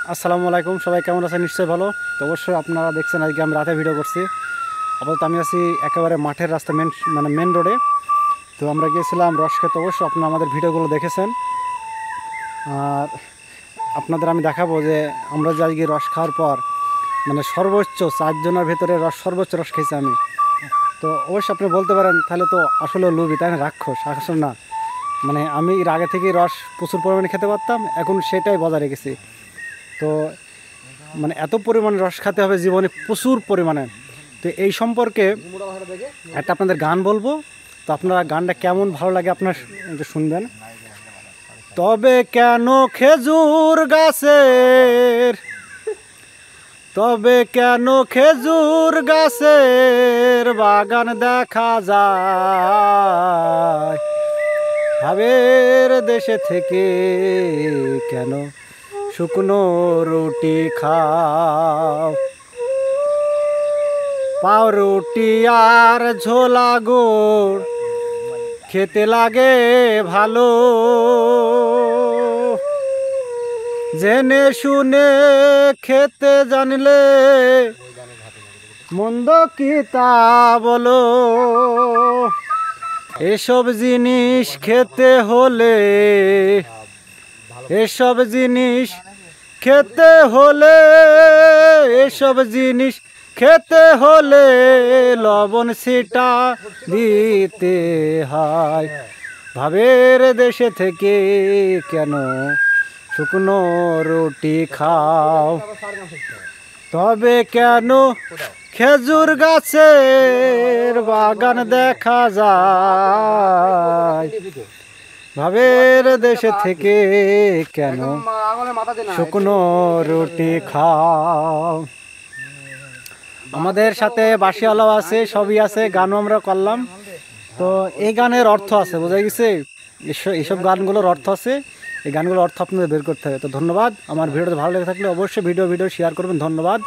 আসসালামু আলাইকুম, সবাই কেমন আছেন? নিশ্চয়ই ভালো। তো অবশ্যই আপনারা দেখছেন আজকে আমি রাতে ভিডিও করছি। আপাতত আমি আছি একেবারে মাঠের রাস্তা, মেন রোডে। তো আমরা গিয়েছিলাম রস খেতে। অবশ্যই আপনারা আমাদের ভিডিওগুলো দেখেছেন। আর আপনাদের আমি দেখাবো যে আমরা যে আজকে রস খাওয়ার পর সর্বোচ্চ 4 জনের ভেতরে সর্বোচ্চ রস খেয়েছি আমি। তো অবশ্যই আপনি বলতে পারেন তাহলে তো আসলে লুবি, তাই না? রাক্ষস আসলে না। আমি এর আগে থেকেই রস প্রচুর পরিমাণে খেতে পারতাম, এখন সেটাই বজায় রেখেছি। তো এত পরিমাণে রস খেতে হবে জীবনে, প্রচুর পরিমাণে। তো এই সম্পর্কে একটা আপনাদের গান বলবো। তো আপনারা গানটা কেমন ভালো লাগে আপনার একটু শুনবেন। তবে কেন খেজুর গাছের, তবে কেন খেজুর গাছের বাগান দেখা যায় ভাবের দেশে থেকে, কেন শুকনো রুটি খাও? পাউরুটি আর ঝোলা গুড় খেতে লাগে ভালো, জেনে শুনে খেতে জানলে মন্দ কি তা বলো? এসব জিনিস খেতে হলে, এসব জিনিস খেতে হলে, এসব জিনিস খেতে হলে লবণ সিটা দিতে হয়। ভাবের দেশে থেকে কেন শুকনো রুটি খাও? তবে কেন খেজুর গাছের বাগান দেখা যায় ভাবের দেশে থেকে, কেন শুকনো রুটি খাও? আমাদের সাথে বাঁশিওয়ালাও আছে, সবই আছে, গানও আমরা করলাম। তো এই গানের অর্থ আছে, বোঝা গেছে? এইসব গানগুলোর অর্থ আছে। এই গানগুলোর অর্থ আপনাদের বের করতে হবে। তো ধন্যবাদ। আমার ভিডিওটা ভালো লেগে থাকলে অবশ্যই ভিডিও শেয়ার করবেন। ধন্যবাদ।